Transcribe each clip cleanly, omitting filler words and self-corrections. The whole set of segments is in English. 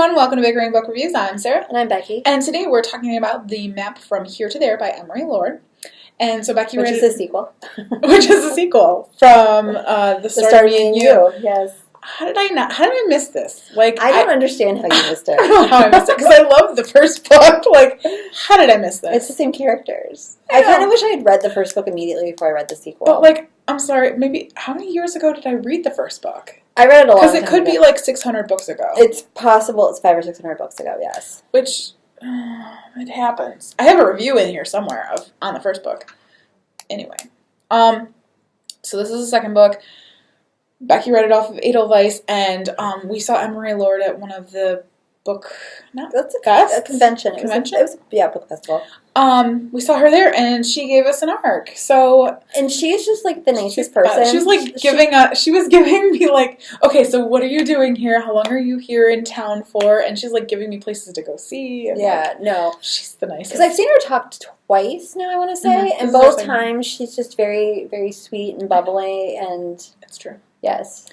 everyone, welcome to Bickering Book Reviews. I'm Sarah. And I'm Becky. And today we're talking about The Map from Here to There by Emery Lord. And so Becky Which read is a sequel. Which is a sequel from The Start of Me and You. Yes. How did I miss this? Like I don't understand how you missed it. I don't know how I missed it, because I love the first book. Like, how did I miss this? It's the same characters. I kind of wish I had read the first book immediately before I read the sequel. But, like, I'm sorry, maybe, how many years ago did I read the first book? I read it a long time ago. Because it could be like 600 books ago. It's possible it's 500 or 600 books ago, yes. Which, it happens. I have a review in here somewhere on the first book. Anyway. So this is the second book. Becky read it off of Edelweiss, and we saw Emery Lord at one of the book... That's a convention. Convention? It was book festival. We saw her there, and she gave us an ARC. So, and she's just like the nicest person. She was like she was giving me like, okay, so what are you doing here? How long are you here in town for? And she's like giving me places to go see. And she's the nicest. Because I've seen her talk twice now, I want to say, and both times she's just very, very sweet and bubbly, and it's true. Yes,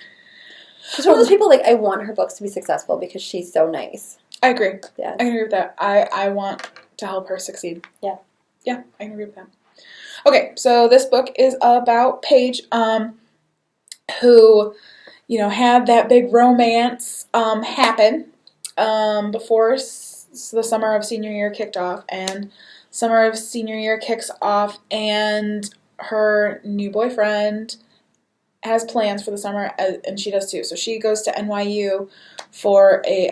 she's one of those people like I want her books to be successful because she's so nice. I agree. Yeah, I agree with that. I want to help her succeed. Yeah. Yeah, I can agree with that. Okay, so this book is about Paige, who, had that big romance happen before the summer of senior year kicked off, and summer of senior year kicks off, and her new boyfriend has plans for the summer, and she does too. So she goes to NYU for a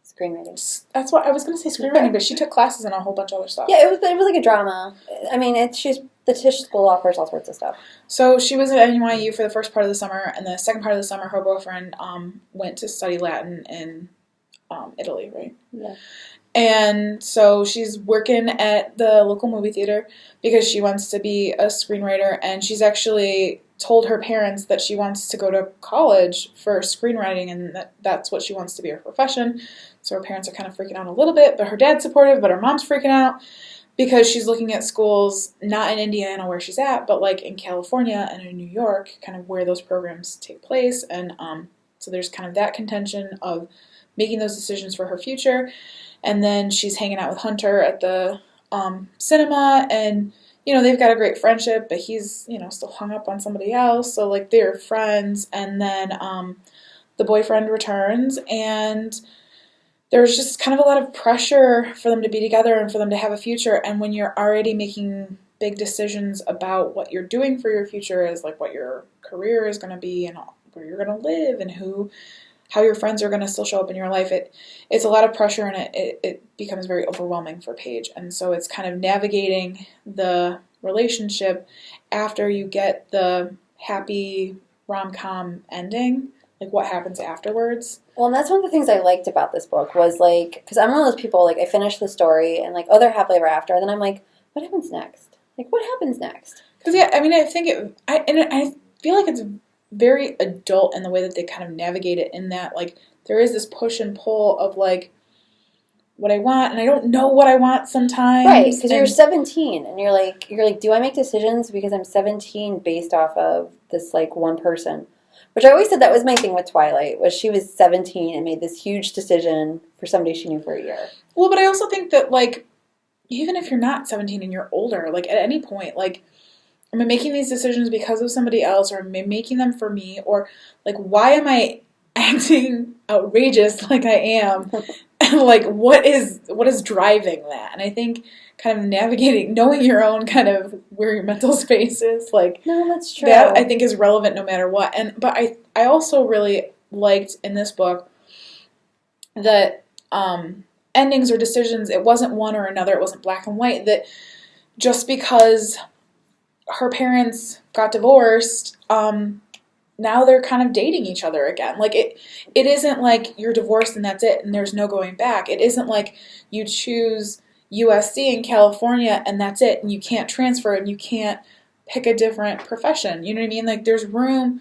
screenwriting. That's what I was going to say, screenwriting, but she took classes and a whole bunch of other stuff. Yeah, it was like a drama. I mean, she's the Tisch School offers all sorts of stuff. So she was at NYU for the first part of the summer, and the second part of the summer, her boyfriend went to study Latin in Italy, right? Yeah. And so she's working at the local movie theater because she wants to be a screenwriter, and she's actually told her parents that she wants to go to college for screenwriting, and that's what she wants to be her profession. So her parents are kind of freaking out a little bit, but her dad's supportive, but her mom's freaking out because she's looking at schools not in Indiana where she's at, but like in California and in New York, kind of where those programs take place. And so there's kind of that contention of making those decisions for her future. And then she's hanging out with Hunter at the cinema, and they've got a great friendship, but he's still hung up on somebody else. So like they're friends, and then the boyfriend returns, and there's just kind of a lot of pressure for them to be together and for them to have a future. And when you're already making big decisions about what you're doing for your future, is like what your career is going to be and where you're going to live and how your friends are going to still show up in your life, it's a lot of pressure, and it becomes very overwhelming for Paige. And so it's kind of navigating the relationship after you get the happy rom-com ending, like what happens afterwards. Well, and that's one of the things I liked about this book was like, because I'm one of those people, like I finish the story and like, oh, they're happily ever after, and then I'm like, what happens next? Like, what happens next? Because I think I feel like it's very adult in the way that they kind of navigate it, in that like there is this push and pull of like what I want, and I don't know what I want sometimes. Right, because you're 17 and you're like, do I make decisions because I'm 17 based off of this like one person? Which I always said that was my thing with Twilight, was she was 17 and made this huge decision for somebody she knew for a year. Well, but I also think that like even if you're not 17 and you're older, like at any point, like am I making these decisions because of somebody else, or am I making them for me, or like why am I acting outrageous like I am, and like what is driving that? And I think kind of navigating, knowing your own kind of where your mental space is, like no, that's true. That I think is relevant no matter what. But I also really liked in this book that endings or decisions, it wasn't one or another, it wasn't black and white, that just because her parents got divorced, now they're kind of dating each other again. Like it isn't like you're divorced and that's it and there's no going back. It isn't like you choose USC in California and that's it, and you can't transfer and you can't pick a different profession. You know what I mean? Like there's room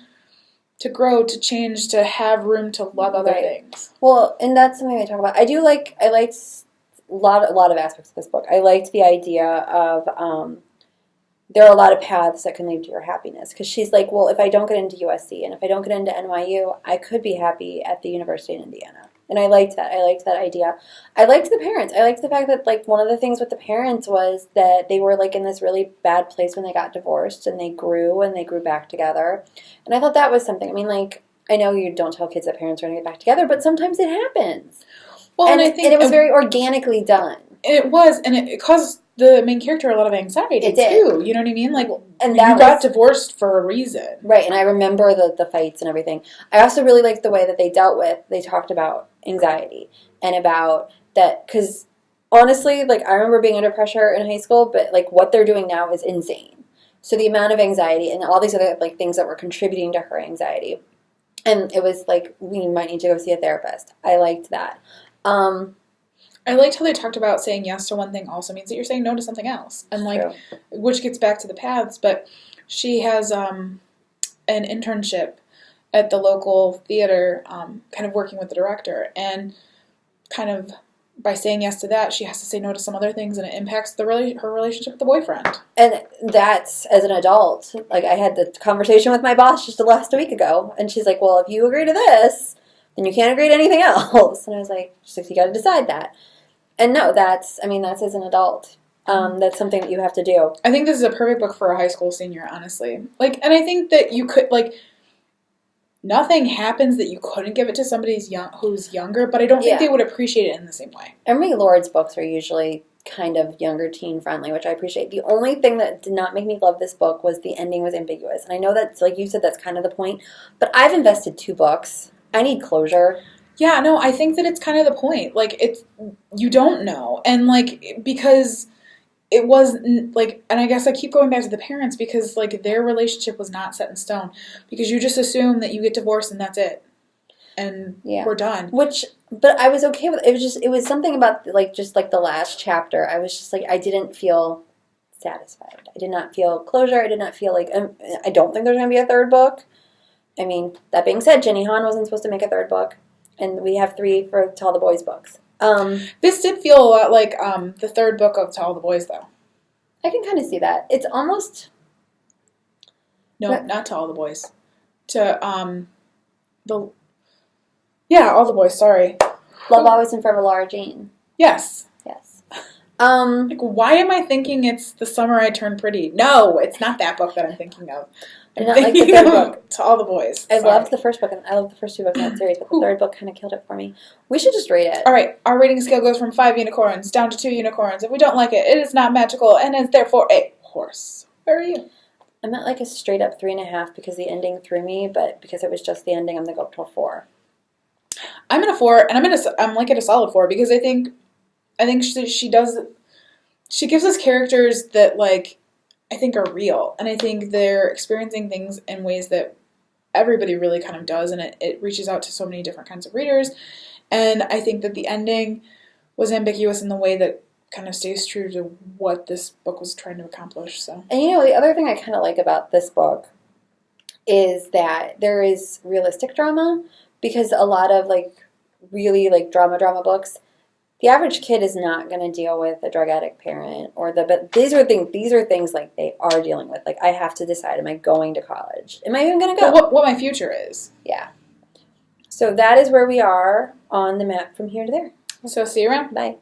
to grow, to change, to have room to love other things. Well, and that's something I talk about. I liked a lot of aspects of this book. I liked the idea of there are a lot of paths that can lead to your happiness. Because she's like, well, if I don't get into USC and if I don't get into NYU, I could be happy at the University of Indiana. And I liked that. I liked that idea. I liked the parents. I liked the fact that, like, one of the things with the parents was that they were, like, in this really bad place when they got divorced, and they grew back together. And I thought that was something. I mean, like, I know you don't tell kids that parents are going to get back together, but sometimes it happens. Well, and I think it was very organically done. It was, and it caused the main character a lot of anxiety, it did. too. You know what I mean? Like, and you got divorced for a reason. Right, and I remember the fights and everything. I also really liked the way that they talked about anxiety and about that, because honestly, like, I remember being under pressure in high school, but, like, what they're doing now is insane. So the amount of anxiety and all these other, like, things that were contributing to her anxiety. And it was like, we might need to go see a therapist. I liked that. I liked how they talked about saying yes to one thing also means that you're saying no to something else. And, like, True. Which gets back to the paths, but she has an internship at the local theater, kind of working with the director, and kind of by saying yes to that, she has to say no to some other things, and it impacts her relationship with the boyfriend. And that's, as an adult, like, I had the conversation with my boss just last week ago, and she's like, well, if you agree to this, then you can't agree to anything else. And I was like, you got to decide that. And no, that's as an adult. That's something that you have to do. I think this is a perfect book for a high school senior, honestly. Like, and I think that you could, like, nothing happens that you couldn't give it to somebody who's younger, but I don't think they would appreciate it in the same way. Emery Lord's books are usually kind of younger teen friendly, which I appreciate. The only thing that did not make me love this book was the ending was ambiguous. And I know that's, like you said, that's kind of the point, but I've invested 2 books. I need closure. Yeah, no, I think that it's kind of the point. Like, you don't know. And, like, because it was, like, and I guess I keep going back to the parents because, like, their relationship was not set in stone. Because you just assume that you get divorced and that's it. And we're done. But I was okay with it. It was something about, like, just, like, the last chapter. I was just, like, I didn't feel satisfied. I did not feel closure. I did not feel like, I don't think there's going to be a 3rd book. I mean, that being said, Jenny Han wasn't supposed to make a 3rd book. And we have 3 for To All the Boys books. This did feel a lot like the 3rd book of To All the Boys, though. I can kind of see that. It's almost... No, not To All the Boys. To, Yeah, All the Boys, sorry. Love Always and Forever, Laura Jean. Yes. Yes. Like, why am I thinking it's The Summer I Turned Pretty? No, it's not that book that I'm thinking of. I did not like the 3rd book. To All the Boys. I loved the first book, and I loved the first 2 books in that series, but the 3rd book kind of killed it for me. We should just rate it. All right, our rating scale goes from 5 unicorns down to 2 unicorns. If we don't like it, it is not magical and is therefore a horse. Where are you? I'm at, like, a straight up 3.5 because the ending threw me, but because it was just the ending, I'm gonna go up to a 4. I'm at a 4, and I'm like at a solid 4 because I think she gives us characters that, like, I think are real, and I think they're experiencing things in ways that everybody really kind of does, and it reaches out to so many different kinds of readers, and I think that the ending was ambiguous in the way that kind of stays true to what this book was trying to accomplish. So, and you know, the other thing I kind of like about this book is that there is realistic drama, because a lot of, like, really, like, drama books, the average kid is not going to deal with a drug addict parent but these are things like they are dealing with. Like, I have to decide, am I going to college? Am I even going to go? What my future is. Yeah. So that is where we are on the map from here to there. So see you around. Bye.